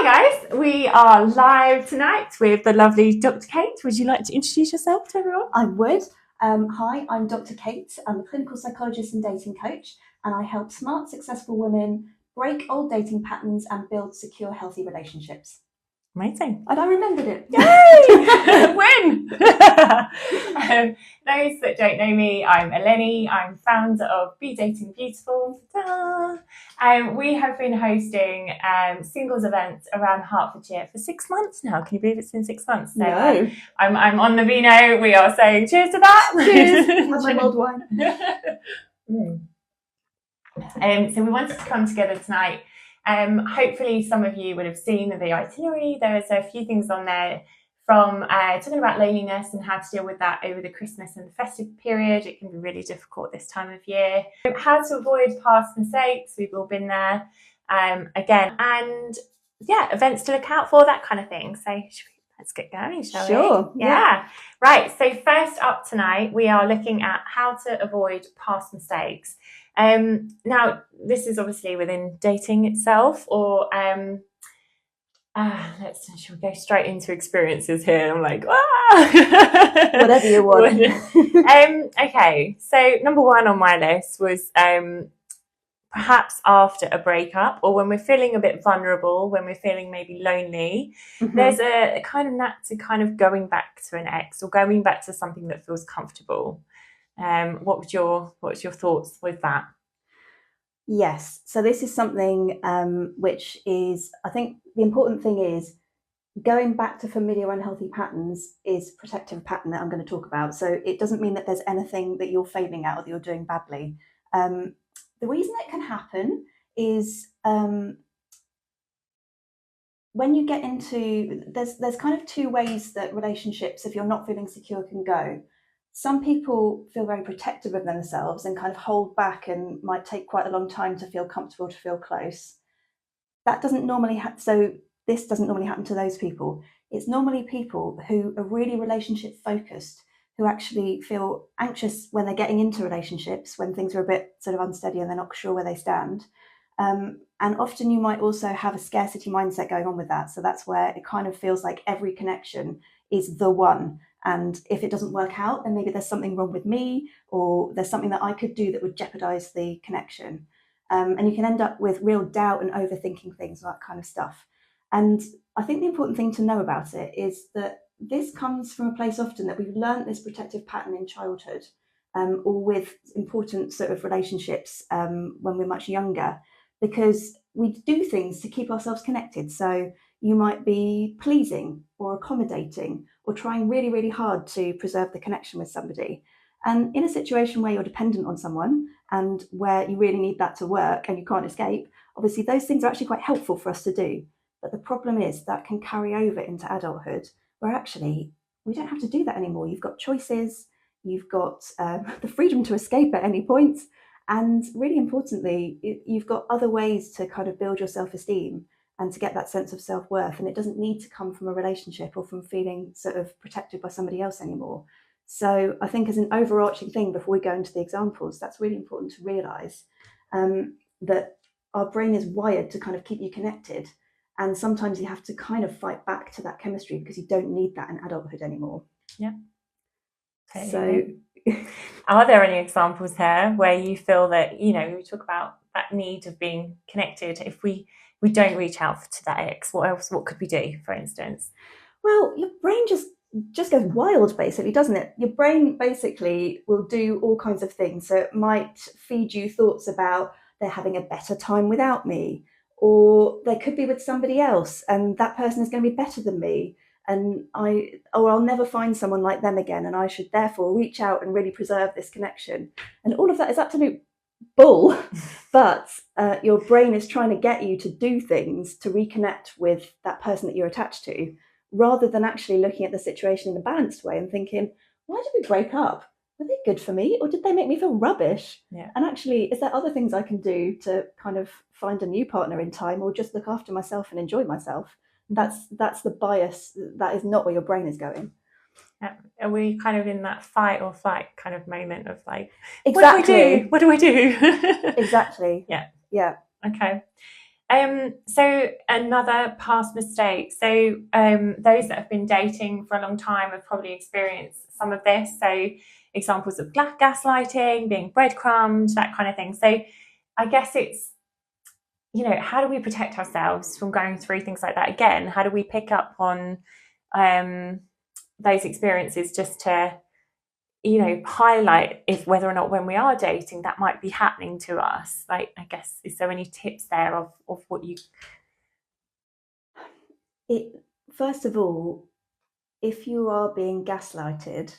Hi guys, we are live tonight with the lovely Dr. Kate. Would you like to introduce yourself to everyone? I would. Hi, I'm Dr. Kate. I'm a clinical psychologist and dating coach, and I help smart, successful women break old dating patterns and build secure, healthy relationships. Amazing. And I remembered it. Yay! Win! Those that don't know me, I'm Eleni. I'm founder of Be Dating Beautiful. We have been hosting singles events around Hertfordshire for 6 months now. Can you believe it's been 6 months? So, No. I'm on the vino. We are saying cheers to that. Cheers. Have my mulled wine. So we wanted to come together tonight. Hopefully some of you would have seen the itinerary. There's a few things on there from talking about loneliness and how to deal with that over the Christmas and the festive period. It can be really difficult this time of year. How to avoid past mistakes. We've all been there again. And yeah, events to look out for, that kind of thing. So let's get going, shall we? Sure. Yeah. Right. So first up tonight, we are looking at how to avoid past mistakes. Now, this is obviously within dating itself, or shall we go straight into experiences here? I'm like, Whatever you want. Okay, so number one on my list was perhaps after a breakup, or when we're feeling a bit vulnerable, when we're feeling maybe lonely, there's a kind of knack to kind of going back to an ex or going back to something that feels comfortable. What's your thoughts with that? Yes. So this is something which is, I think the important thing is going back to familiar unhealthy patterns is a protective pattern that I'm going to talk about. So it doesn't mean that there's anything that you're failing at or that you're doing badly. The reason it can happen is when you get into, there's kind of two ways that relationships, if you're not feeling secure, can go. Some people feel very protective of themselves and kind of hold back and might take quite a long time to feel comfortable, to feel close. That doesn't normally this doesn't normally happen to those people. It's normally people who are really relationship focused, who actually feel anxious when they're getting into relationships, when things are a bit sort of unsteady and they're not sure where they stand. And often you might also have a scarcity mindset going on with that. So that's where it kind of feels like every connection is the one. And if it doesn't work out, then maybe there's something wrong with me, or there's something that I could do that would jeopardize the connection. And you can end up with real doubt and overthinking things, that kind of stuff. And I think the important thing to know about it is that this comes from a place often that we've learned this protective pattern in childhood, or with important sort of relationships when we're much younger, because we do things to keep ourselves connected. So you might be pleasing or accommodating or trying really, really hard to preserve the connection with somebody. And in a situation where you're dependent on someone and where you really need that to work and you can't escape, obviously those things are actually quite helpful for us to do. But the problem is that can carry over into adulthood, where actually we don't have to do that anymore. You've got choices, you've got the freedom to escape at any point. And really importantly, you've got other ways to kind of build your self-esteem and to get that sense of self-worth. And it doesn't need to come from a relationship or from feeling sort of protected by somebody else anymore. So I think as an overarching thing, before we go into the examples, that's really important to realise that our brain is wired to kind of keep you connected. And sometimes you have to kind of fight back to that chemistry because you don't need that in adulthood anymore. Yeah. Okay. So are there any examples here where you feel that, we talk about that need of being connected? If we don't reach out to that ex, what could we do, for instance? Well, your brain just goes wild, basically, doesn't it? Your brain basically will do all kinds of things. So it might feed you thoughts about they're having a better time without me, or they could be with somebody else and that person is going to be better than me. And I'll never find someone like them again, and I should therefore reach out and really preserve this connection. And all of that is absolute bull, but your brain is trying to get you to do things to reconnect with that person that you're attached to, rather than actually looking at the situation in a balanced way and thinking, why did we break up? Were they good for me, or did they make me feel rubbish? Yeah. And actually, is there other things I can do to kind of find a new partner in time, or just look after myself and enjoy myself? That's the bias. That is not where your brain is going. Are we kind of in that fight or flight kind of moment of like, exactly, what do I do? Exactly. Yeah. Yeah. Okay. So another past mistake. So those that have been dating for a long time have probably experienced some of this. So examples of gaslighting, being breadcrumbed, that kind of thing. So I guess it's, how do we protect ourselves from going through things like that again? How do we pick up on those experiences just to, highlight if whether or not when we are dating that might be happening to us? Like, I guess, is there any tips there of what you... First of all, if you are being gaslighted,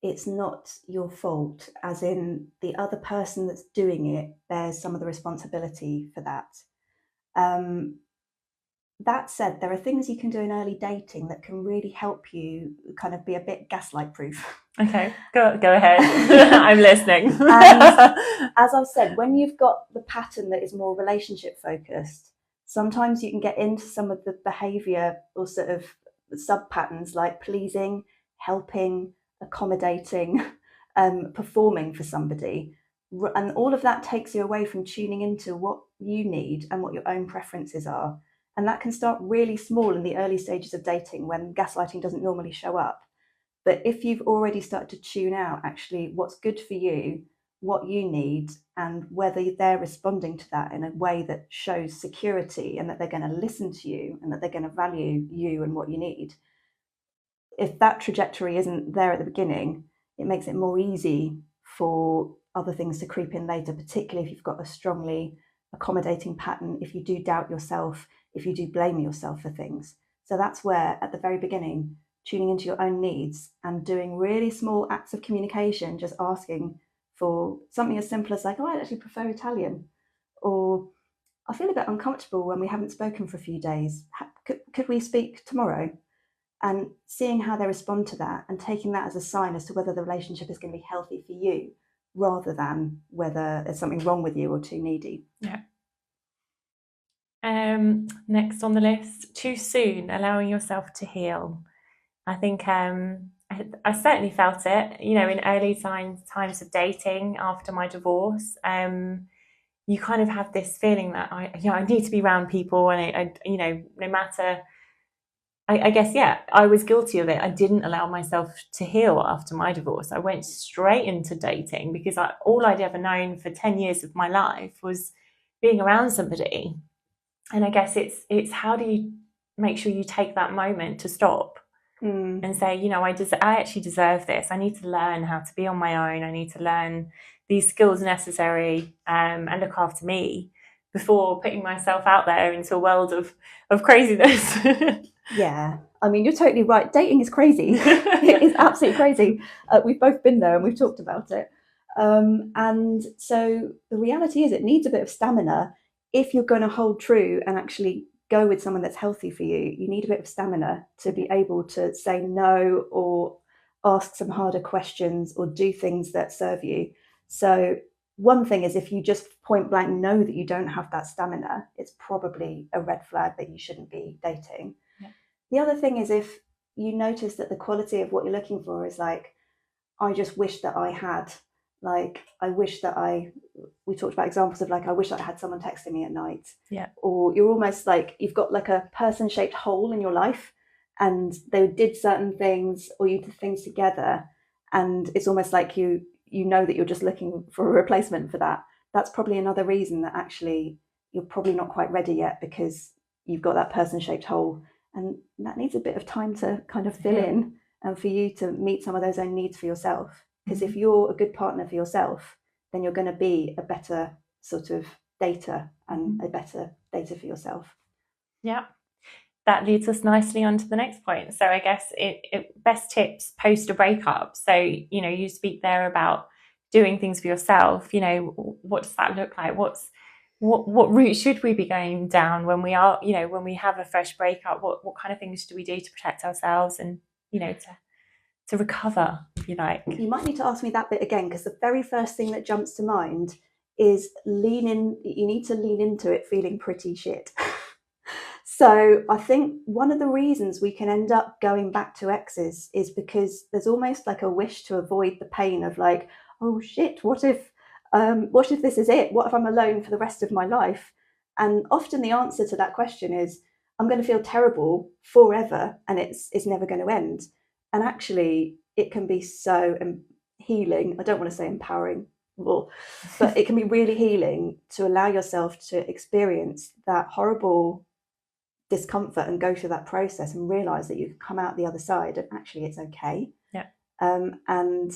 it's not your fault, as in the other person that's doing it bears some of the responsibility for that. That said, there are things you can do in early dating that can really help you kind of be a bit gaslight proof. Okay, go ahead. I'm listening. And as I've said, when you've got the pattern that is more relationship focused, sometimes you can get into some of the behavior or sort of sub patterns like pleasing, helping, accommodating, performing for somebody. And all of that takes you away from tuning into what you need and what your own preferences are. And that can start really small in the early stages of dating when gaslighting doesn't normally show up. But if you've already started to tune out actually what's good for you, what you need, and whether they're responding to that in a way that shows security and that they're going to listen to you and that they're going to value you and what you need, if that trajectory isn't there at the beginning, it makes it more easy for other things to creep in later, particularly if you've got a strongly accommodating pattern, if you do doubt yourself, if you do blame yourself for things. So that's where, at the very beginning, tuning into your own needs and doing really small acts of communication, just asking for something as simple as like, oh, I actually prefer Italian, or I feel a bit uncomfortable when we haven't spoken for a few days. Could we speak tomorrow? And seeing how they respond to that and taking that as a sign as to whether the relationship is going to be healthy for you rather than whether there's something wrong with you or too needy. Yeah. Next on the list, too soon, allowing yourself to heal. I think I certainly felt it, in early times of dating after my divorce. You kind of have this feeling that I need to be around people, and I no matter. I guess, I was guilty of it. I didn't allow myself to heal after my divorce. I went straight into dating because all I'd ever known for 10 years of my life was being around somebody. And I guess it's how do you make sure you take that moment to stop and say, I actually deserve this. I need to learn how to be on my own. I need to learn these skills necessary and look after me before putting myself out there into a world of craziness. Yeah, I mean, you're totally right. Dating is crazy. It is absolutely crazy. We've both been there and we've talked about it. And so the reality is it needs a bit of stamina. If you're going to hold true and actually go with someone that's healthy for you, you need a bit of stamina to be able to say no or ask some harder questions or do things that serve you. So one thing is if you just point blank know that you don't have that stamina, it's probably a red flag that you shouldn't be dating. Yeah. The other thing is if you notice that the quality of what you're looking for is like, I just wish that I had, like, I wish that we talked about examples of like, I wish that I had someone texting me at night. Yeah. Or you're almost like, you've got like a person-shaped hole in your life and they did certain things or you did things together. And it's almost like you know that you're just looking for a replacement for that. That's probably another reason that actually you're probably not quite ready yet because you've got that person-shaped hole. And that needs a bit of time to kind of fill in and for you to meet some of those own needs for yourself. Because if you're a good partner for yourself, then you're going to be a better sort of dater and a better dater for yourself. Yeah. That leads us nicely on to the next point. So I guess best tips post a breakup. So, you speak there about doing things for yourself. What does that look like? What route should we be going down when we are, when we have a fresh breakup? What kind of things do we do to protect ourselves and, to recover, if you like? You might need to ask me that bit again, because the very first thing that jumps to mind is lean in. You need to lean into it feeling pretty shit. So I think one of the reasons we can end up going back to exes is because there's almost like a wish to avoid the pain of like, oh shit, what if this is it? What if I'm alone for the rest of my life? And often the answer to that question is, I'm going to feel terrible forever and it's never going to end. And actually, it can be so healing. I don't want to say empowering, but it can be really healing to allow yourself to experience that horrible discomfort and go through that process and realize that you can come out the other side and actually it's okay. Yeah. And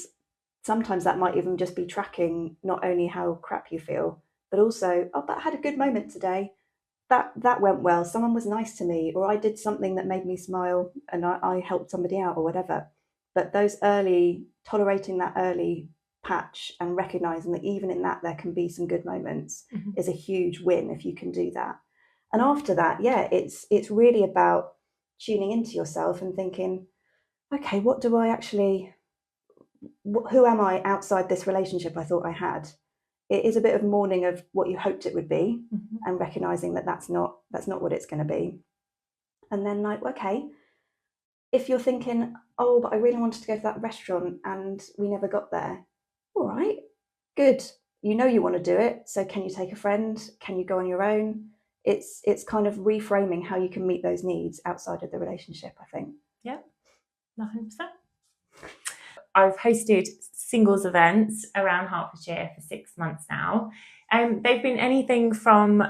sometimes that might even just be tracking not only how crap you feel, but also, oh, but I had a good moment today. That went well. Someone was nice to me, or I did something that made me smile and I helped somebody out or whatever. But tolerating that early patch and recognizing that even in that there can be some good moments is a huge win if you can do that. And after that, yeah, it's really about tuning into yourself and thinking, okay, who am I outside this relationship I thought I had? It is a bit of mourning of what you hoped it would be, and recognizing that that's not what it's going to be. And then, like, okay, if you're thinking, oh, but I really wanted to go to that restaurant and we never got there. All right, good. You know you want to do it. So can you take a friend? Can you go on your own? It's kind of reframing how you can meet those needs outside of the relationship, I think. Yeah, 100%. I've hosted singles events around Hertfordshire for 6 months now. They've been anything from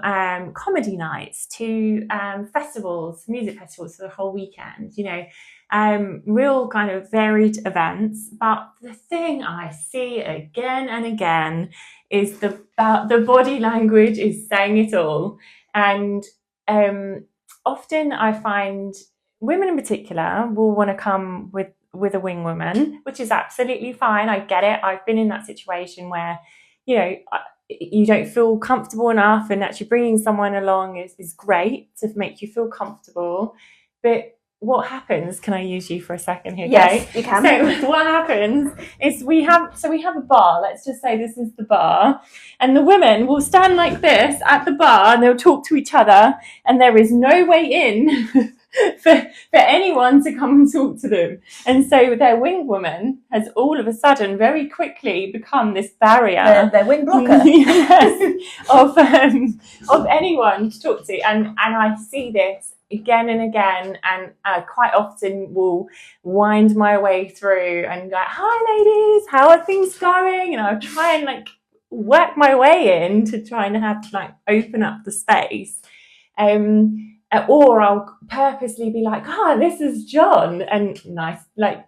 comedy nights to festivals, music festivals for the whole weekend, real kind of varied events. But the thing I see again and again is the body language is saying it all. And often I find women in particular will want to come with a wing woman, which is absolutely fine. I get it. I've been in that situation where, you don't feel comfortable enough, and actually bringing someone along is great to make you feel comfortable. But what happens? Can I use you for a second here? Yes, you can. So what happens is we have a bar. Let's just say this is the bar, and the women will stand like this at the bar, and they'll talk to each other, and there is no way in for anyone to come and talk to them. And so their wing woman has all of a sudden very quickly become this barrier, their wing blocker, yes, of anyone to talk to. And I see this again and again, and quite often will wind my way through and go, hi ladies, how are things going? And I'll try and work my way in to try and have to open up the space. Or I'll purposely be like, this is John, and nice,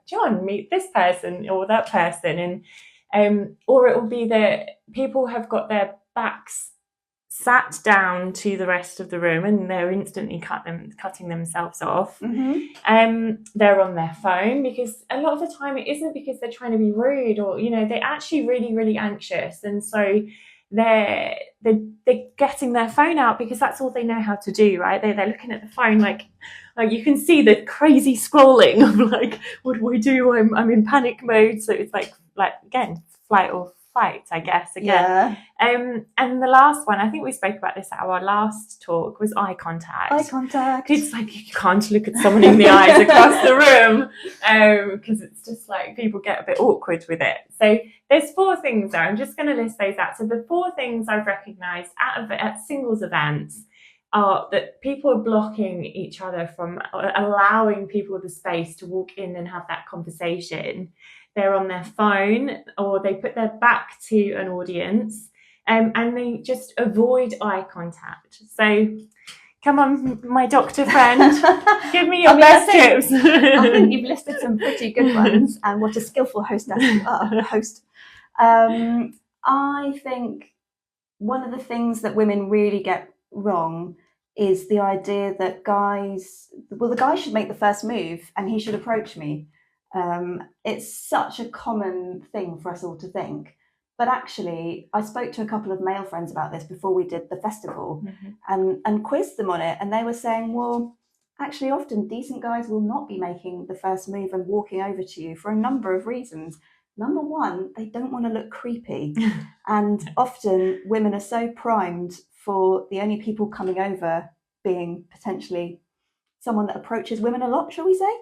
John, meet this person or that person. And or it will be that people have got their backs sat down to the rest of the room and they're instantly cutting themselves off. They're on their phone, because a lot of the time it isn't because they're trying to be rude, or they're actually really, really anxious, and so they're getting their phone out because that's all they know how to do, right? They're looking at the phone like you can see the crazy scrolling of what do I do? I'm in panic mode. So it's like again, flight or fight, I guess, again. Yeah. And the last one, I think we spoke about this at our last talk, was eye contact. Eye contact. It's you can't look at someone in the eyes across the room, because it's just people get a bit awkward with it. So there's 4 things there. I'm just going to list those out. So the 4 things I've recognised at singles events are that people are blocking each other from allowing people the space to walk in and have that conversation. They're on their phone, or they put their back to an audience, and they just avoid eye contact. So come on, my doctor friend, give me your best tips. I think you've listed some pretty good ones, and what a skillful hostess you are. I think one of the things that women really get wrong is the idea that the guy should make the first move and he should approach me. It's such a common thing for us all to think. But actually, I spoke to a couple of male friends about this before we did the festival, and quizzed them on it. And they were saying, well, actually, often decent guys will not be making the first move and walking over to you for a number of reasons. Number one, they don't want to look creepy. And often women are so primed for the only people coming over being potentially someone that approaches women a lot, shall we say,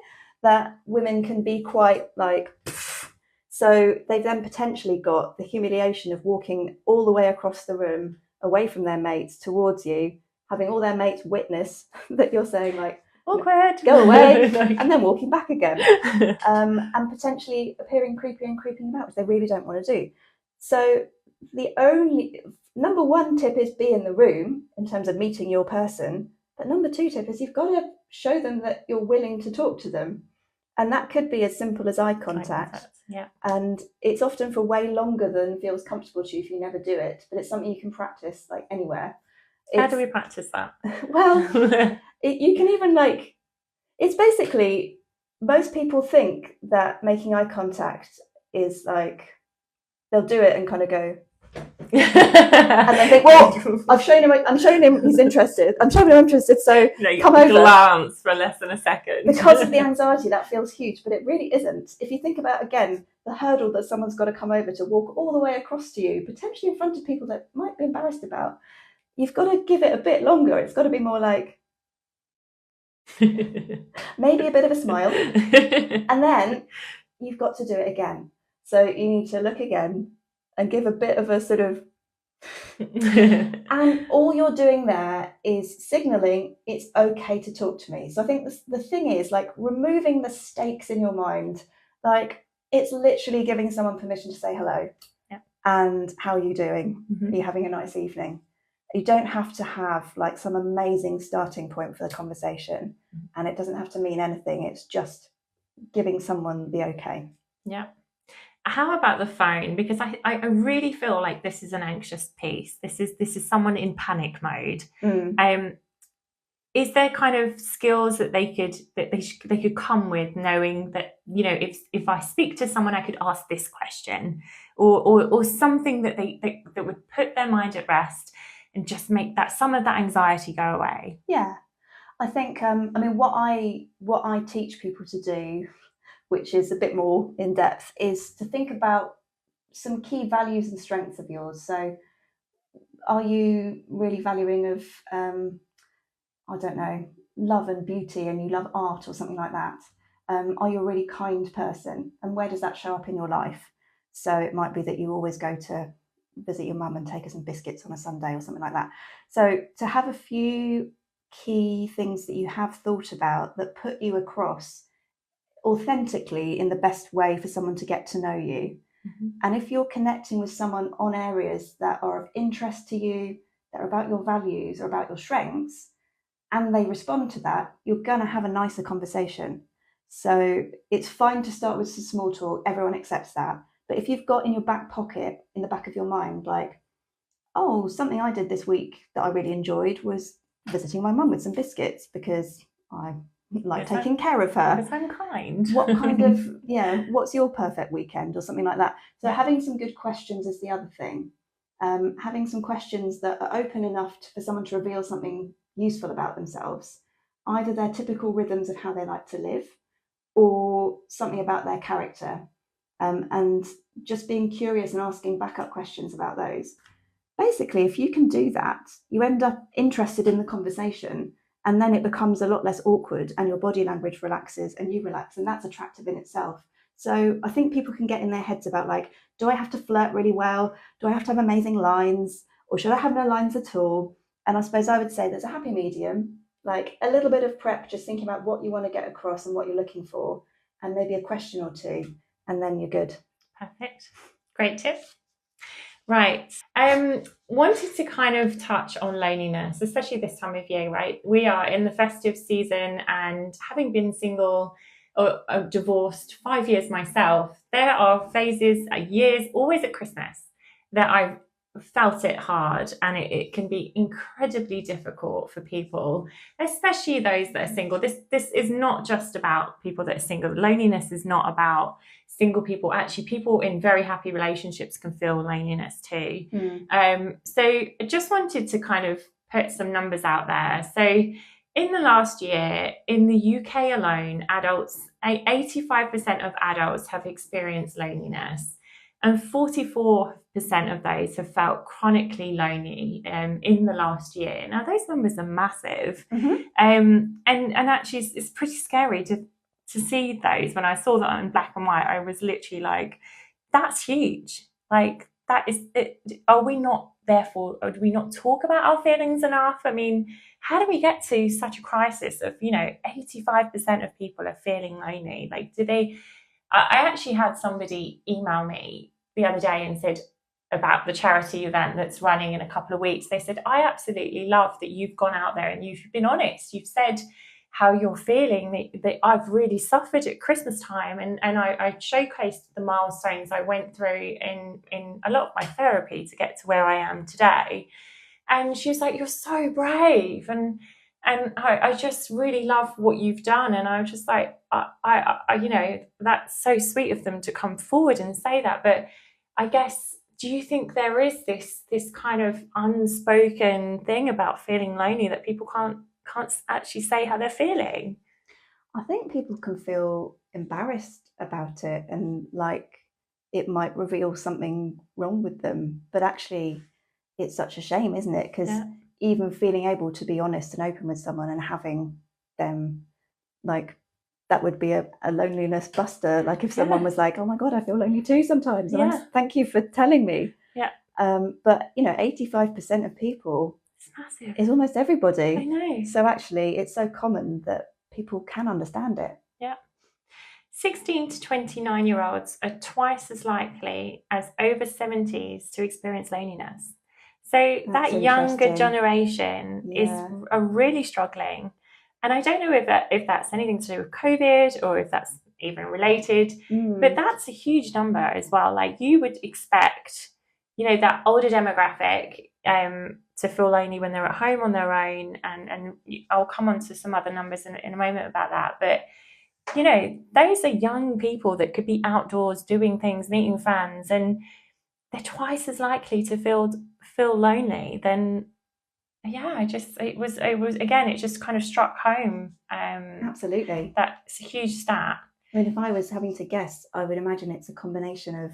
that women can be quite so they've then potentially got the humiliation of walking all the way across the room away from their mates towards you, having all their mates witness that you're saying like, awkward, go away, and then walking back again, and potentially appearing creepy and creeping about, which they really don't want to do. So the only number one tip is be in the room in terms of meeting your person. But number two tip is you've got to show them that you're willing to talk to them. And that could be as simple as eye contact. Yeah. And it's often for way longer than feels comfortable to you if you never do it. But it's something you can practice like anywhere. How do we practice that? Well, you can even like, it's basically, most people think that making eye contact is like, they'll do it and kind of go, and they think, well, I'm showing him he's interested. I'm showing him I'm interested, so come over. Glance for less than a second. Because of the anxiety, that feels huge, but it really isn't. If you think about, again, the hurdle that someone's got to come over to walk all the way across to you, potentially in front of people that might be embarrassed about, you've got to give it a bit longer. It's got to be more like, maybe a bit of a smile, and then you've got to do it again. So you need to look again and give a bit of a sort of, and all you're doing there is signaling it's okay to talk to me. So I think the thing is like removing the stakes in your mind. Like it's literally giving someone permission to say hello. Yeah. And how are you doing? Are you having a nice evening? You don't have to have like some amazing starting point for the conversation, and it doesn't have to mean anything. It's just giving someone the okay. Yeah. How about the phone? Because I really feel like this is an anxious piece. This is someone in panic mode. Is there kind of skills that they could come with, knowing that, you know, if I speak to someone, I could ask this question, or something that that would put their mind at rest and just make that some of that anxiety go away? Yeah, I think I mean what I teach people to do, which is a bit more in depth, is to think about some key values and strengths of yours. So are you really valuing of, I don't know, love and beauty, and you love art or something like that? Are you a really kind person? And where does that show up in your life? So it might be that you always go to visit your mum and take her some biscuits on a Sunday or something like that. So to have a few key things that you have thought about that put you across authentically in the best way for someone to get to know you. And if you're connecting with someone on areas that are of interest to you, that are about your values or about your strengths, and they respond to that, you're going to have a nicer conversation. So it's fine to start with some small talk. Everyone accepts that. But if you've got in your back pocket, in the back of your mind, like, oh, something I did this week that I really enjoyed was visiting my mum with some biscuits because I like taking care of her. Because I'm kind. What kind of, what's your perfect weekend or something like that? So having some good questions is the other thing. Having some questions that are open enough for someone to reveal something useful about themselves, either their typical rhythms of how they like to live or something about their character, and just being curious and asking backup questions about those. Basically, if you can do that, you end up interested in the conversation, and then it becomes a lot less awkward and your body language relaxes and you relax, and that's attractive in itself. So I think people can get in their heads about like, do I have to flirt really well? Do I have to have amazing lines? Or should I have no lines at all? And I suppose I would say there's a happy medium, like a little bit of prep, just thinking about what you want to get across and what you're looking for, and maybe a question or two, and then you're good. Perfect. Great tip. Right. Wanted to kind of touch on loneliness, especially this time of year, right? We are in the festive season, and having been single or divorced 5 years myself, there are phases, years, always at Christmas, that I've felt it hard, and it can be incredibly difficult for people, especially those that are single. This is not just about people that are single. Loneliness is not about single people. Actually, people in very happy relationships can feel loneliness too. So I just wanted to kind of put some numbers out there. So in the last year, in the UK alone, 85% of adults have experienced loneliness, and 44% of those have felt chronically lonely in the last year. Now, those numbers are massive. And actually, it's pretty scary to see those. When I saw that in black and white, I was literally like, that's huge. Like, that is it. Are we not therefore, do we not talk about our feelings enough? I mean, how do we get to such a crisis of, 85% of people are feeling lonely? Like, I actually had somebody email me the other day and said about the charity event that's running in a couple of weeks. They said, I absolutely love that you've gone out there and you've been honest. You've said how you're feeling, that I've really suffered at Christmas time. And I showcased the milestones I went through in a lot of my therapy to get to where I am today. And she was like, you're so brave. And I just really love what you've done. And I was just like, I that's so sweet of them to come forward and say that. But I guess, do you think there is this kind of unspoken thing about feeling lonely, that people can't actually say how they're feeling? I think people can feel embarrassed about it, and like it might reveal something wrong with them. But actually, it's such a shame, isn't it? Because even feeling able to be honest and open with someone and having them, like, that would be a loneliness buster. Like if someone was like, oh my God, I feel lonely too sometimes. And thank you for telling me. Yeah. But 85% of people, it's massive, is almost everybody. I know. So actually it's so common that people can understand it. Yeah. 16 to 29-year-olds are twice as likely as over 70s to experience loneliness. So that younger generation are really struggling. And I don't know if that's anything to do with COVID or if that's even related, but that's a huge number as well. Like, you would expect, that older demographic to feel lonely when they're at home on their own. And I'll come on to some other numbers in a moment about that. But, those are young people that could be outdoors doing things, meeting fans, and they're twice as likely to feel lonely. Then it just kind of struck home. Absolutely, that's a huge stat. I mean, if I was having to guess, I would imagine it's a combination of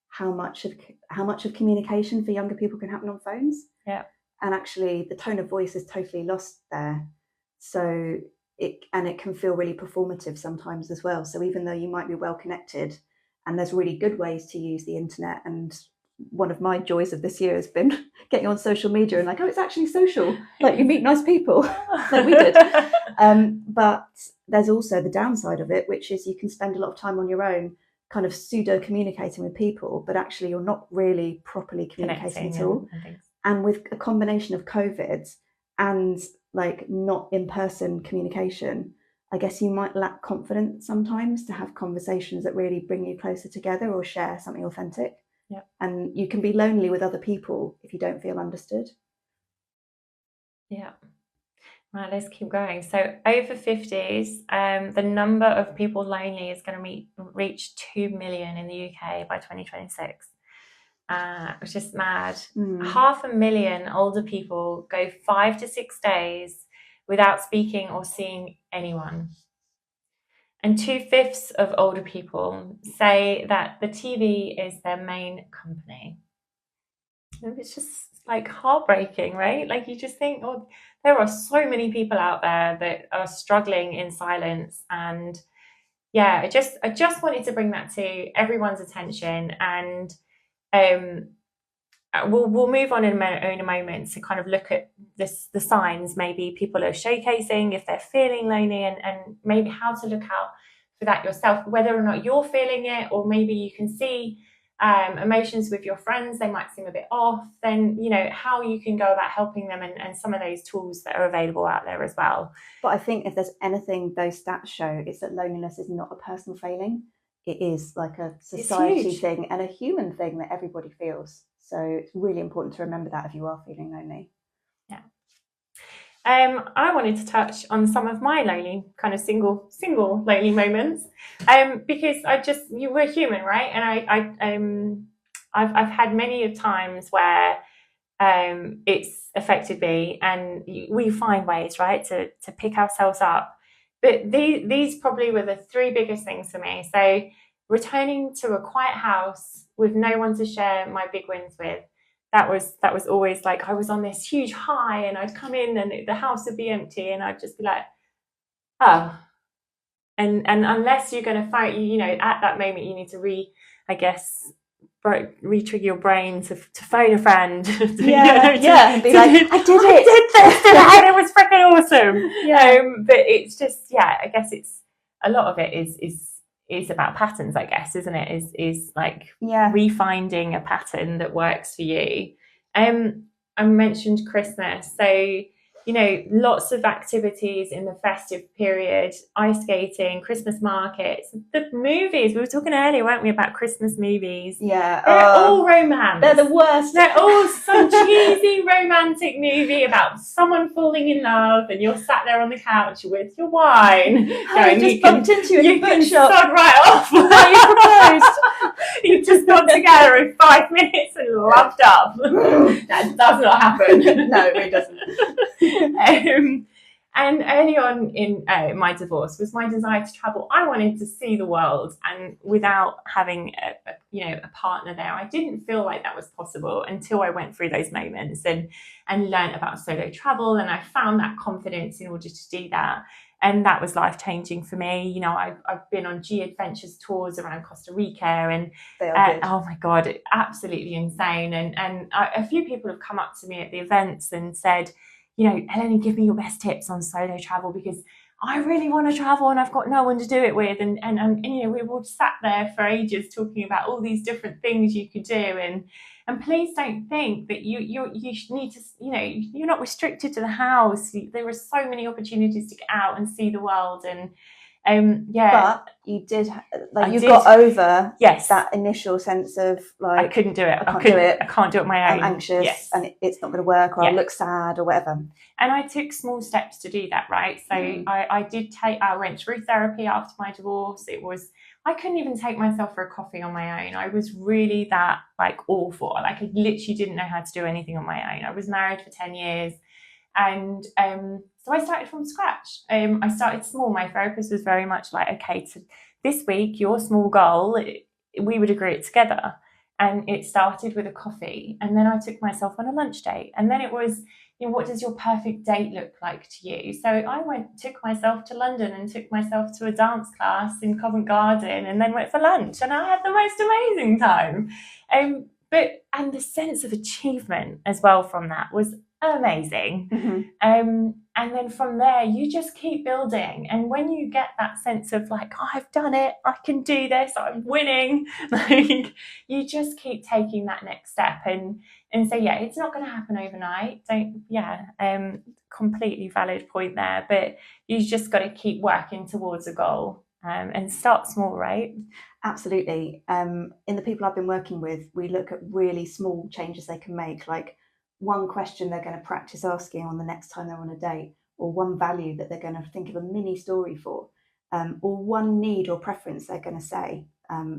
how much of communication for younger people can happen on phones. Yeah. And actually the tone of voice is totally lost there. So it can feel really performative sometimes as well. So even though you might be well connected, and there's really good ways to use the internet, and one of my joys of this year has been getting on social media and like, oh, it's actually social. Like, you meet nice people like we did. But there's also the downside of it, which is you can spend a lot of time on your own, kind of pseudo communicating with people, but actually you're not really properly communicating at all. And with a combination of COVID and like not in-person communication, I guess you might lack confidence sometimes to have conversations that really bring you closer together or share something authentic. Yeah. And you can be lonely with other people if you don't feel understood. Yeah. Right, let's keep going. So over 50s, the number of people lonely is going to reach 2 million in the UK by 2026, which is mad. 500,000 older people go 5 to 6 days without speaking or seeing anyone. And 2/5 of older people say that the TV is their main company. It's just like heartbreaking, right? Like, you just think, oh, there are so many people out there that are struggling in silence. And I just wanted to bring that to everyone's attention. And we'll move on in a moment to kind of look at the signs maybe people are showcasing if they're feeling lonely, and maybe how to look out for that yourself, whether or not you're feeling it, or maybe you can see emotions with your friends, they might seem a bit off, then how you can go about helping them, and some of those tools that are available out there as well. But I think if there's anything those stats show, it's that loneliness is not a personal failing. It is like a society thing and a human thing that everybody feels. So it's really important to remember that if you are feeling lonely. Yeah. I wanted to touch on some of my lonely, kind of single lonely moments, because we're human, right? And I've had many of times where it's affected me, and we find ways, right, to pick ourselves up. But these probably were the 3 biggest things for me. So returning to a quiet house with no one to share my big wins with. That was always like, I was on this huge high, and I'd come in and the house would be empty, and I'd just be like, oh. And unless you're going to fight, at that moment you need to re-trigger your brain to phone a friend. And be like, I did this and it was freaking awesome. But it's just, I guess it's a lot of it is about patterns, I guess, isn't it? Is like refinding a pattern that works for you. I mentioned Christmas, so lots of activities in the festive period, ice skating, Christmas markets, the movies. We were talking earlier, weren't we, about Christmas movies? Yeah. They're all romance. They're the worst. They're all some cheesy romantic movie about someone falling in love, and you're sat there on the couch with your wine. I just bumped into you in the bookshop. You can right off. You proposed. You've just got together in 5 minutes and loved up. That does not happen. No, it doesn't. And early on in my divorce was my desire to travel. I wanted to see the world, and without having a partner there, I didn't feel like that was possible until I went through those moments and learned about solo travel, and I found that confidence in order to do that. And that was life-changing for me. I've been on G Adventures tours around Costa Rica, and oh my God, absolutely insane. And a few people have come up to me at the events and said, Eleni, give me your best tips on solo travel, because I really want to travel and I've got no one to do it with. And we all sat there for ages talking about all these different things you could do. And please don't think that you need to, you're not restricted to the house. There are so many opportunities to get out and see the world. And but you did, got over that initial sense of like, I couldn't do it. I can't do it. I can't do it on my own. I'm anxious and it's not going to work, or I'll look sad or whatever. And I took small steps to do that, right? So I went through therapy after my divorce. I couldn't even take myself for a coffee on my own. I was really that awful. I literally didn't know how to do anything on my own. I was married for 10 years. And so I started from scratch. I started small. My therapist was very much like, okay, so this week, your small goal, we would agree it together. And it started with a coffee. And then I took myself on a lunch date. And then it was, what does your perfect date look like to you? So I took myself to London and took myself to a dance class in Covent Garden, and then went for lunch. And I had the most amazing time. And the sense of achievement as well from that was amazing. Mm-hmm. And then from there, you just keep building. And when you get that sense of I've done it, I can do this, I'm winning, you just keep taking that next step and say, it's not going to happen overnight. Completely valid point there. But you just got to keep working towards a goal and start small, right? Absolutely. In the people I've been working with, we look at really small changes they can make, like one question they're going to practice asking on the next time they're on a date, or one value that they're going to think of a mini story for, or one need or preference they're going to say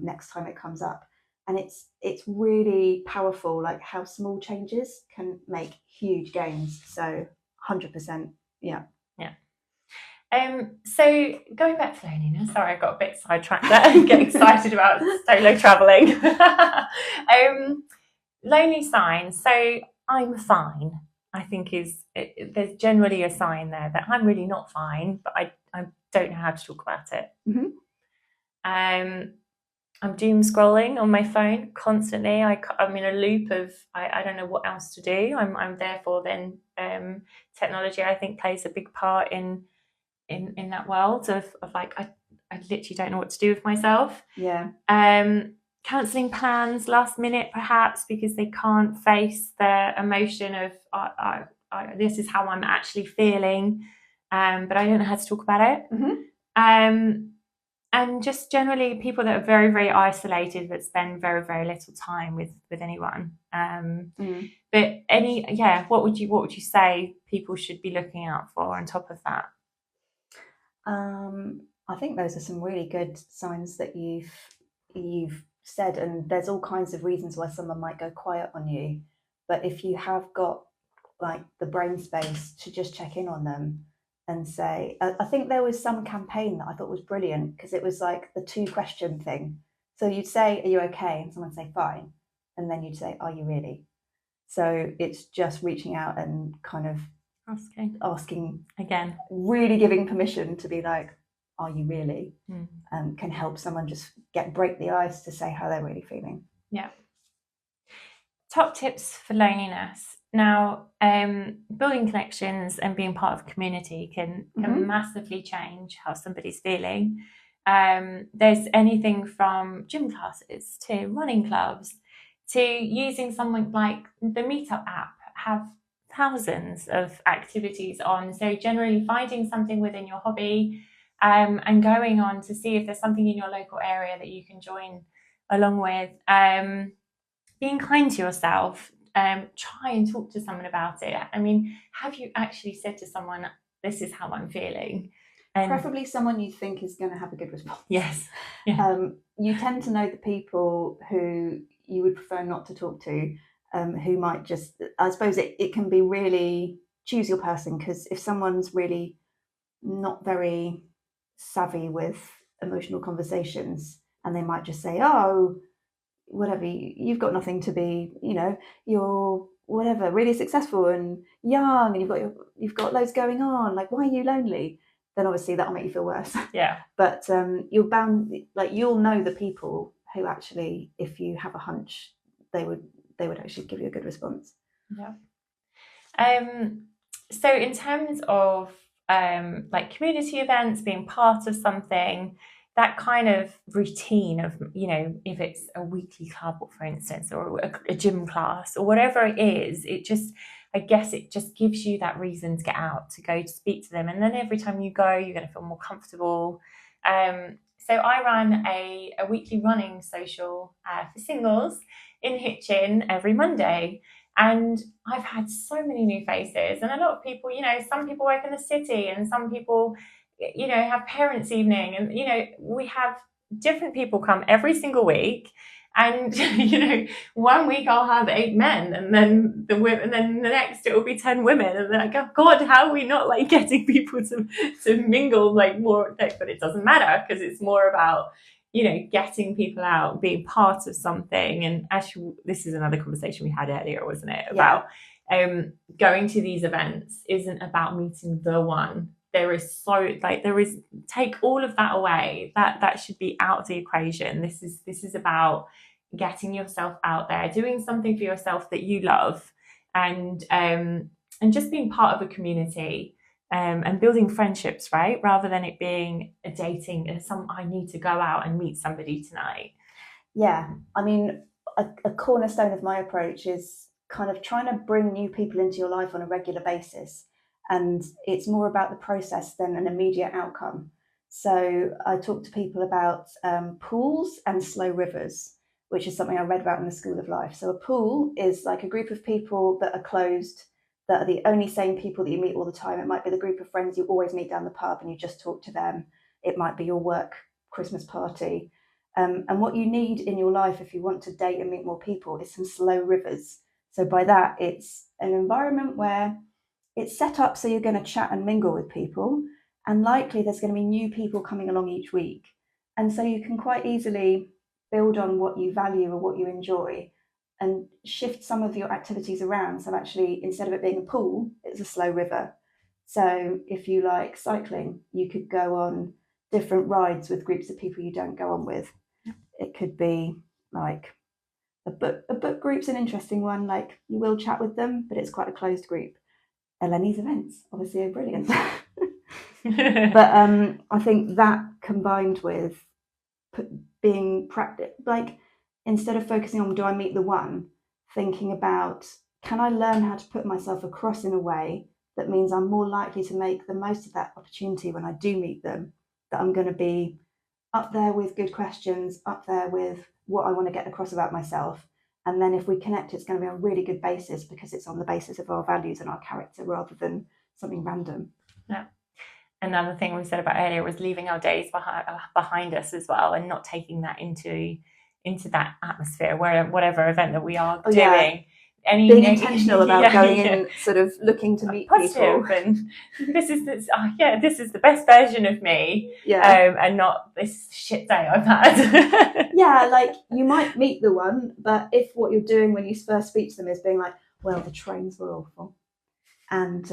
next time it comes up. And it's really powerful, how small changes can make huge gains. So 100%, yeah. So going back to loneliness, sorry, I got a bit sidetracked there and get excited about solo traveling. Lonely signs. So I'm fine, I think there's generally a sign there that I'm really not fine, but I don't know how to talk about it. Mm-hmm. I'm doom scrolling on my phone constantly. I'm in a loop of I don't know what else to do. I'm therefore then technology, I think, plays a big part in that world of I literally don't know what to do with myself. Yeah. Cancelling plans last minute, perhaps because they can't face the emotion of this is how I'm actually feeling, but I don't know how to talk about it. Mm-hmm. And just generally people that are very, very isolated, that spend very, very little time with anyone. But what would you say people should be looking out for on top of that? I think those are some really good signs that you've said, and there's all kinds of reasons why someone might go quiet on you, but if you have got the brain space to just check in on them and say, I think there was some campaign that I thought was brilliant, because it was the 2-question thing. So you'd say, are you okay? And someone would say fine, and then you'd say, are you really? So it's just reaching out and kind of asking again, really giving permission to be are you really? Can help someone just break the ice to say how they're really feeling. Yeah. top tips for loneliness. Now, building connections and being part of a community can massively change how somebody's feeling. There's anything from gym classes to running clubs to using something like the Meetup app, have thousands of activities on. So generally finding something within your hobby and going on to see if there's something in your local area that you can join along with. Being kind to yourself. Try and talk to someone about it. I mean, have you actually said to someone, this is how I'm feeling? And preferably someone you think is going to have a good response. Yes. Yeah. You tend to know the people who you would prefer not to talk to, who might just, I suppose it can be really choose your person, because if someone's really not very savvy with emotional conversations and they might just say, oh, whatever, you've got nothing to be, you're whatever, really successful and young and you've got loads going on, like, why are you lonely? Then obviously that'll make you feel worse. Yeah. But you're bound, like, you'll know the people who actually, if you have a hunch, they would actually give you a good response. Yeah. So in terms of like community events, being part of something, that kind of routine of, if it's a weekly club, for instance, or a gym class or whatever it is, I guess it just gives you that reason to get out, to go to speak to them. And then every time you go, you're going to feel more comfortable. So I run a weekly running social for singles in Hitchin every Monday. And I've had so many new faces, and a lot of people, some people work in the city and some people, have parents' evening, and, we have different people come every single week. And, 1 week I'll have 8 men, and then the next it will be 10 women. And then I go, God, how are we not like getting people to mingle like more? But it doesn't matter, because it's more about, getting people out, being part of something. And actually, this is another conversation we had earlier, wasn't it? About going to these events isn't about meeting the one. Take all of that away. That should be out of the equation. This is about getting yourself out there, doing something for yourself that you love, and just being part of a community, and building friendships, right? Rather than it being a dating, I need to go out and meet somebody tonight. Yeah, I mean, a cornerstone of my approach is kind of trying to bring new people into your life on a regular basis. And it's more about the process than an immediate outcome. So I talk to people about pools and slow rivers, which is something I read about in the School of Life. So a pool is like a group of people that are closed, that are the only same people that you meet all the time. It might be the group of friends you always meet down the pub and you just talk to them. It might be your work Christmas party. And what you need in your life if you want to date and meet more people is some slow rivers. So by that, it's an environment where it's set up so you're going to chat and mingle with people, and likely there's going to be new people coming along each week. And so you can quite easily build on what you value or what you enjoy and shift some of your activities around. So actually, instead of it being a pool, it's a slow river. So if you like cycling, you could go on different rides with groups of people you don't go on with. It could be like a book group's an interesting one. Like, you will chat with them, but it's quite a closed group. Eleni's events obviously are brilliant. But I think that combined with being like, instead of focusing on do I meet the one, thinking about can I learn how to put myself across in a way that means I'm more likely to make the most of that opportunity when I do meet them, that I'm going to be up there with good questions, up there with what I want to get across about myself. And then if we connect, it's going to be on a really good basis, because it's on the basis of our values and our character rather than something random. Yeah. Another thing we said about earlier was leaving our days behind us as well, and not taking that into that atmosphere, whatever event that we are doing. Yeah. Being intentional about going in, sort of looking to meet people. And this is the best version of me. Yeah. And not this shit day I've had. Yeah, like, you might meet the one, but if what you're doing when you first speak to them is being like, well, the trains were awful, and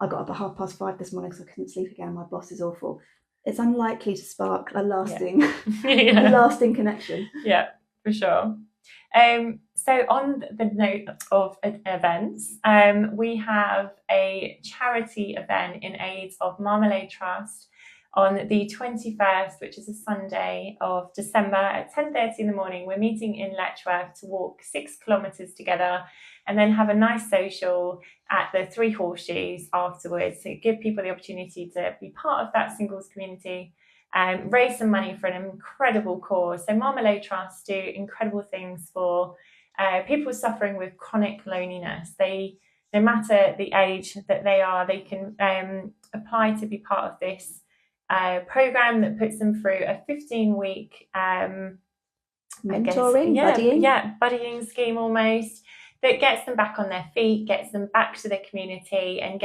I got up at 5:30 this morning because I couldn't sleep again. My boss is awful. It's unlikely to spark a lasting, a lasting connection. Yeah, for sure. So on the note of events, we have a charity event in aid of Marmalade Trust on the 21st, which is a Sunday of December at 10:30 in the morning. We're meeting in Letchworth to walk 6 kilometres together and then have a nice social at the Three Horseshoes afterwards to give people the opportunity to be part of that singles community and raise some money for an incredible cause. So Marmalade Trust do incredible things for people suffering with chronic loneliness. No matter the age that they are, they can apply to be part of this program that puts them through a 15-week mentoring, buddying scheme almost, that gets them back on their feet, gets them back to the community and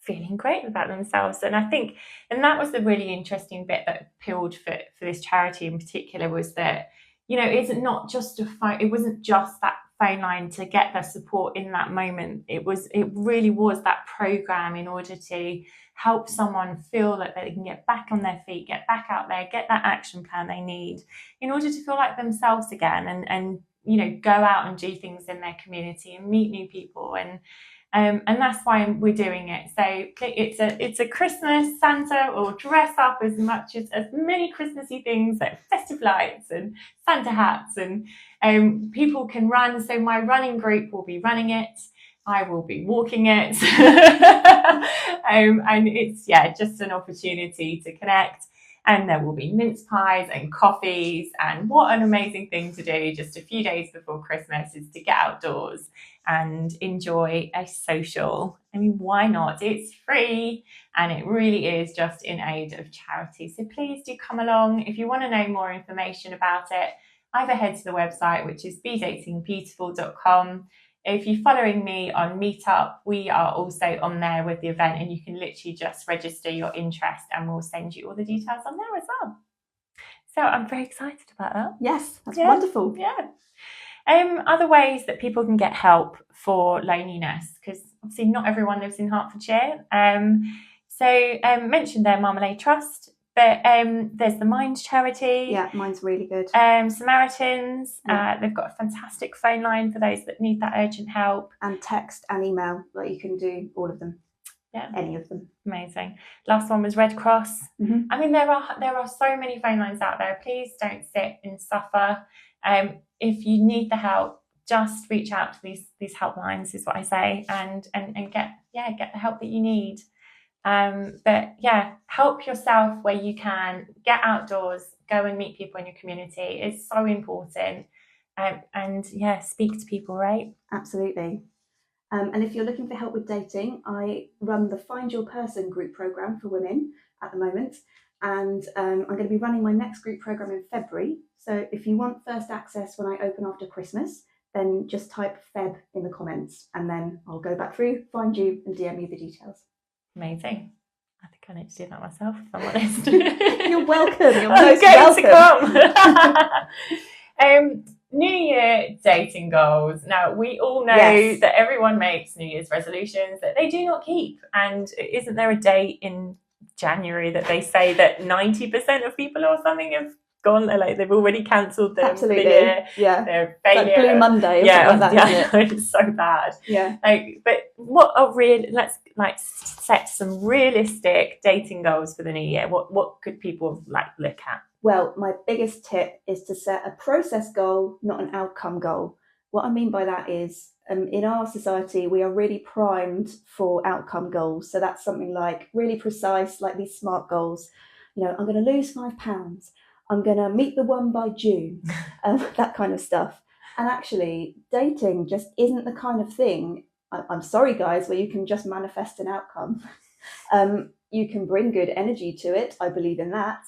feeling great about themselves. And I think, and that was the really interesting bit that appealed for this charity in particular, was that, it's not just it wasn't just that phone line to get their support in that moment. It really was that program in order to help someone feel that they can get back on their feet, get back out there, get that action plan they need in order to feel like themselves again and go out and do things in their community and meet new people. And that's why we're doing it. So it's a Christmas Santa, or dress up as much as many Christmassy things like festive lights and Santa hats, and people can run. So my running group will be running it. I will be walking it. And it's just an opportunity to connect. And there will be mince pies and coffees. And what an amazing thing to do just a few days before Christmas is to get outdoors and enjoy a social. I mean, why not? It's free and it really is just in aid of charity. So please do come along. If you want to know more information about it, either head to the website, which is bedatingbeautiful.com. If you're following me on Meetup, we are also on there with the event, and you can literally just register your interest and we'll send you all the details on there as well. So I'm very excited about that. Yes, that's wonderful. Yeah. Other ways that people can get help for loneliness, because obviously not everyone lives in Hertfordshire. So mentioned there Marmalade Trust, but there's the Mind charity. Yeah, Mind's really good. Samaritans, they've got a fantastic phone line for those that need that urgent help. And text and email, like you can do all of them. Yeah, any of them. Amazing. Last one was Red Cross. Mm-hmm. I mean, there are so many phone lines out there. Please don't sit and suffer. If you need the help, just reach out to these helplines, is what I say, and get the help that you need. But help yourself where you can. Get outdoors, go and meet people in your community. It's so important. And speak to people, right? Absolutely. And if you're looking for help with dating, I run the Find Your Person group program for women at the moment. And I'm going to be running my next group program in February. So if you want first access when I open after Christmas, then just type Feb in the comments and then I'll go back through, find you and DM you the details. Amazing. I think I need to do that myself, if I'm honest. You're welcome. You're most welcome. To come. New Year dating goals. Now, we all know that everyone makes New Year's resolutions that they do not keep. And isn't there a date in January that they say that 90% of people or something have gone, like they've already cancelled them? Absolutely. The year? Yeah. They're failure. Like Blue Monday or something like that. It's so bad. Yeah. But what are let's set some realistic dating goals for the new year. What could people look at? Well, my biggest tip is to set a process goal, not an outcome goal. What I mean by that is, in our society, we are really primed for outcome goals. So that's something like really precise, like these SMART goals. I'm going to lose 5 pounds. I'm going to meet the one by June, that kind of stuff. And actually, dating just isn't the kind of thing, I'm sorry, guys, where you can just manifest an outcome. You can bring good energy to it. I believe in that.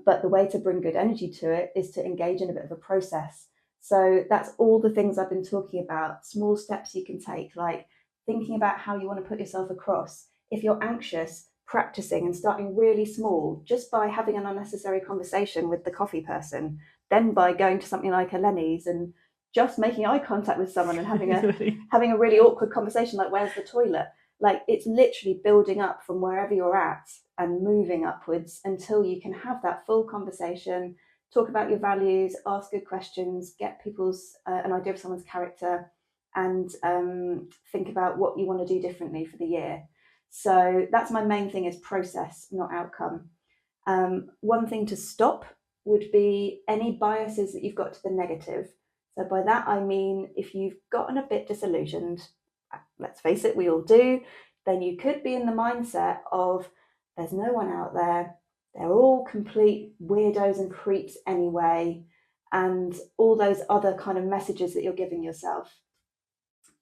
But the way to bring good energy to it is to engage in a bit of a process. So that's all the things I've been talking about, small steps you can take, like thinking about how you want to put yourself across. If you're anxious, practicing and starting really small, just by having an unnecessary conversation with the coffee person, then by going to something like a Lenny's and just making eye contact with someone and having a really awkward conversation, like where's the toilet? Like, it's literally building up from wherever you're at and moving upwards until you can have that full conversation, talk about your values, ask good questions, get people's an idea of someone's character, and think about what you want to do differently for the year. So that's my main thing, is process, not outcome. One thing to stop would be any biases that you've got to the negative. So by that I mean, if you've gotten a bit disillusioned, let's face it, we all do, then you could be in the mindset of, there's no one out there, they're all complete weirdos and creeps anyway, and all those other kind of messages that you're giving yourself.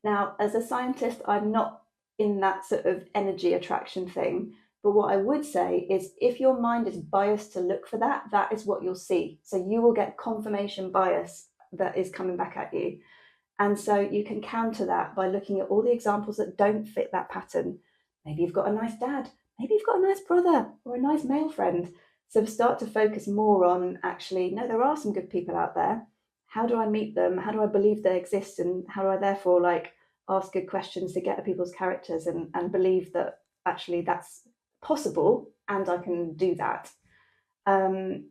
Now, as a scientist, I'm not in that sort of energy attraction thing, but what I would say is, if your mind is biased to look for that, that is what you'll see. So you will get confirmation bias that is coming back at you. And so you can counter that by looking at all the examples that don't fit that pattern. Maybe you've got a nice dad, maybe you've got a nice brother or a nice male friend. So start to focus more on, actually, no, there are some good people out there. How do I meet them? How do I believe they exist? And how do I therefore ask good questions to get at people's characters and believe that actually that's possible and I can do that. And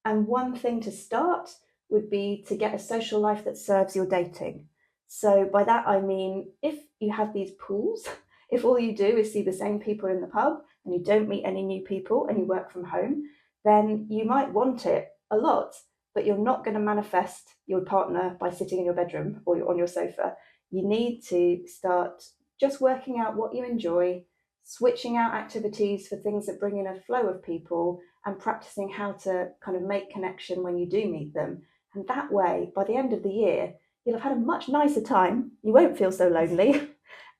one thing to start would be to get a social life that serves your dating. So by that I mean, if you have these pools, if all you do is see the same people in the pub and you don't meet any new people and you work from home, then you might want it a lot, but you're not going to manifest your partner by sitting in your bedroom or on your sofa. You need to start just working out what you enjoy, switching out activities for things that bring in a flow of people, and practicing how to kind of make connection when you do meet them. And that way, by the end of the year, you'll have had a much nicer time. You won't feel so lonely.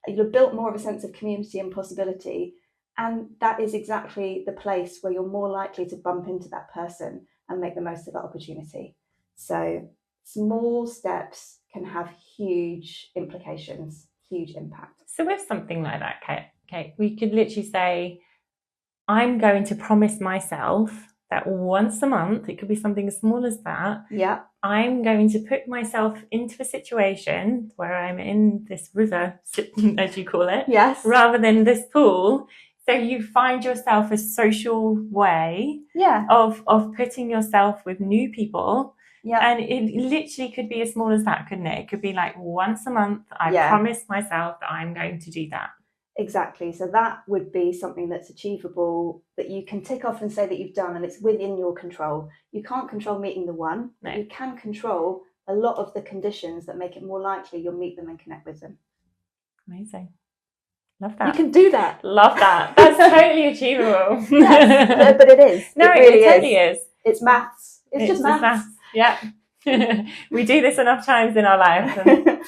You'll have built more of a sense of community and possibility. And that is exactly the place where you're more likely to bump into that person and make the most of that opportunity. So small steps can have huge implications, huge impact. So with something like that, Kate, we could literally say, I'm going to promise myself that once a month, it could be something as small as that. Yeah. I'm going to put myself into a situation where I'm in this river, as you call it, yes, rather than this pool. So you find yourself a social way of putting yourself with new people. Yeah. And it literally could be as small as that, couldn't it? It could be like once a month, I promise myself that I'm going to do that. Exactly. So that would be something that's achievable, that you can tick off and say that you've done, and it's within your control. You can't control meeting the one, but you can control a lot of the conditions that make it more likely you'll meet them and connect with them. Amazing. Love that. You can do that. Love that. That's totally achievable. Yes, but it is. No, it really totally is. It's maths. It's just maths. Yeah. We do this enough times in our lives and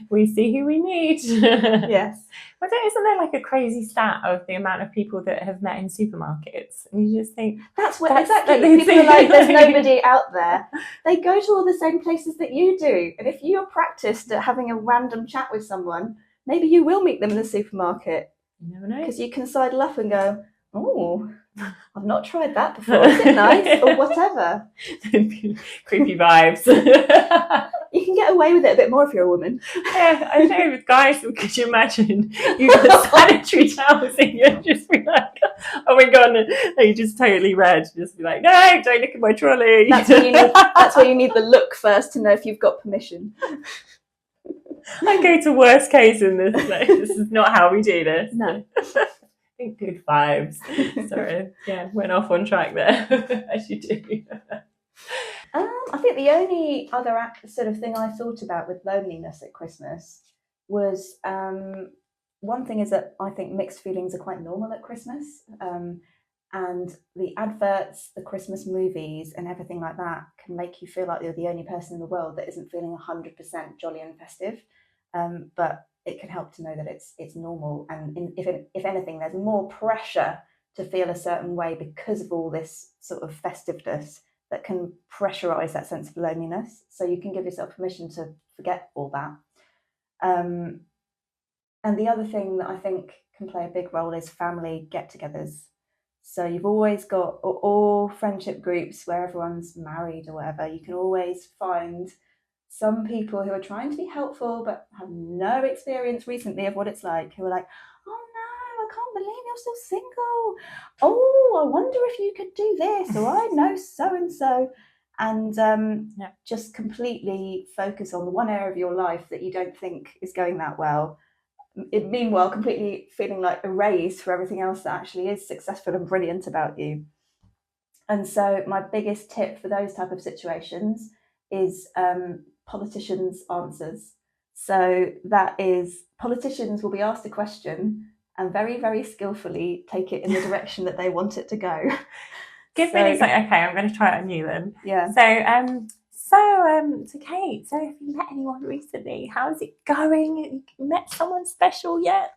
we see who we need. Yes. But isn't there like a crazy stat of the amount of people that have met in supermarkets? And you just think... Exactly. People are like, there's nobody out there. They go to all the same places that you do. And if you're practiced at having a random chat with someone, maybe you will meet them in the supermarket. You never know. Because you can sidle up and go, oh, I've not tried that before. Is it nice? Or whatever. Creepy vibes. You can get away with it a bit more if you're a woman. Yeah, I know. With guys, could you imagine you got sanitary towels and you just be like, oh my god, and you just totally red. Just be like, no, don't look at my trolley. That's where you need the look first to know if you've got permission. I go to worst case in this place. This is not how we do this. No. I think good vibes. Sorry, went off on track there, as you do. I think the only other sort of thing I thought about with loneliness at Christmas was, one thing is that I think mixed feelings are quite normal at Christmas. And the adverts, the Christmas movies and everything like that can make you feel like you're the only person in the world that isn't feeling 100% jolly and festive. But it can help to know that it's normal. And if anything, there's more pressure to feel a certain way because of all this sort of festiveness that can pressurize that sense of loneliness. So you can give yourself permission to forget all that. And the other thing that I think can play a big role is family get-togethers. So you've always got all friendship groups where everyone's married or whatever. You can always find some people who are trying to be helpful but have no experience recently of what it's like, who are like, oh no, I can't believe you're still single. Oh, I wonder if you could do this, or I know so-and-so. and just completely focus on the one area of your life that you don't think is going that well. Meanwhile, completely feeling like erased for everything else that actually is successful and brilliant about you. And so my biggest tip for those type of situations is politicians' answers. So that is, politicians will be asked a question and very, very skillfully take it in the direction that they want it to go. Give me an example. Okay, I'm going to try it on you then. Yeah. So Kate, so have you met anyone recently? How's it going? Have you met someone special yet?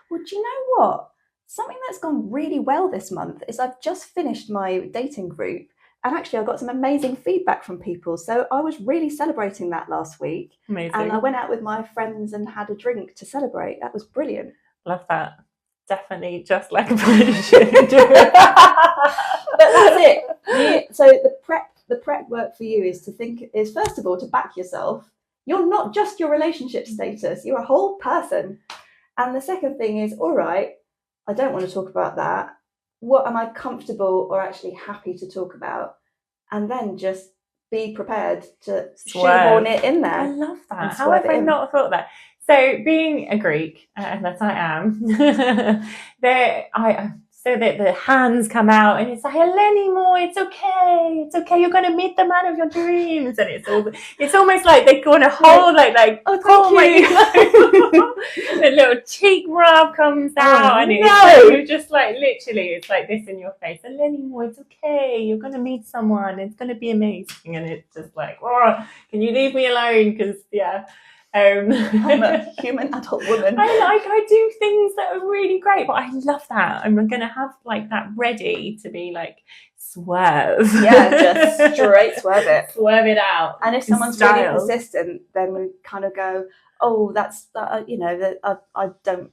Well, do you know what? Something that's gone really well this month is I've just finished my dating group, and actually I got some amazing feedback from people. So I was really celebrating that last week. Amazing. And I went out with my friends and had a drink to celebrate. That was brilliant. Love that. Definitely just like a politician. But that's it. So the prep work for you is first of all to back yourself. You're not just your relationship status, you're a whole person. And the second thing is, all right, I don't want to talk about that. What am I comfortable or actually happy to talk about? And then just be prepared to shoehorn it in there. I love that. How have I not thought that? So being a Greek, that I am, so that the hands come out and it's like, Eleni more, it's okay, you're going to meet the man of your dreams. And it's almost like they want to hold, the little cheek rub comes out, and you're just like, literally, it's like this in your face. Eleni more, it's okay, you're going to meet someone, it's going to be amazing. And it's just like, oh, can you leave me alone? Because, I'm a human adult woman. I do things that are really great, but I love that. I'm going to have like that ready to be like, swerve. Yeah, just straight swerve it. Swerve it out. And if someone's really persistent, then we kind of go, oh, that's, I don't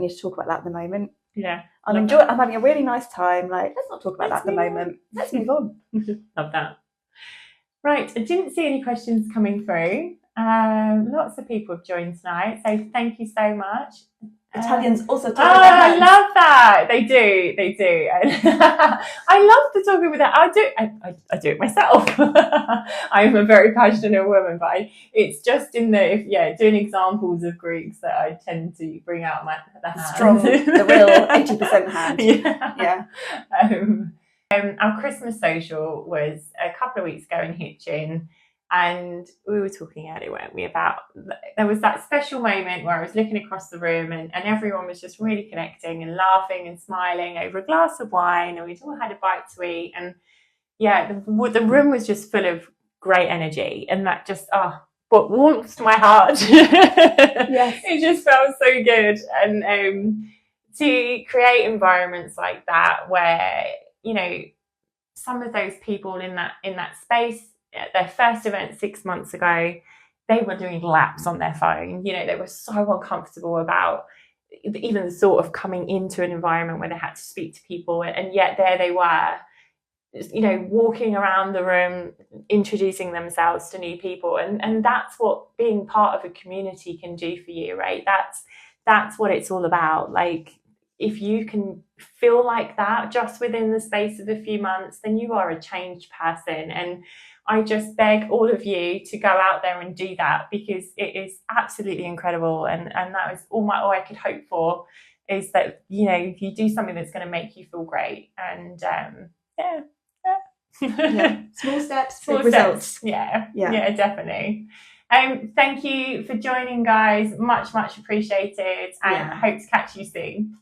need to talk about that at the moment. Yeah. I'm having a really nice time. Like, let's not talk about that at the moment. Let's move on. Love that. Right. I didn't see any questions coming through. Lots of people have joined tonight, so thank you so much. Italians also talk with their hands. I love that. They do. I love the talking with that. I do it myself. I'm a very passionate woman, but it's just in doing examples of Greeks that I tend to bring out the hand. Strong, the real 80% hand. Yeah. Our Christmas social was a couple of weeks ago in Hitchin. And we were talking earlier, weren't we, about there was that special moment where I was looking across the room and everyone was just really connecting and laughing and smiling over a glass of wine, and we'd all had a bite to eat. And the room was just full of great energy, and that just but warmed my heart. Yes. It just felt so good. And to create environments like that where, some of those people in that space, at their first event 6 months ago, they were doing laps on their phone. They were so uncomfortable about even the thought of coming into an environment where they had to speak to people, and yet there they were, walking around the room, introducing themselves to new people. And that's what being part of a community can do for you, right? That's what it's all about. Like, if you can feel like that just within the space of a few months, then you are a changed person. And I just beg all of you to go out there and do that, because it is absolutely incredible. And that was all I could hope for, is that, if you do something that's going to make you feel great. And small steps, big results. Yeah, definitely. Thank you for joining, guys. Much appreciated, and I hope to catch you soon.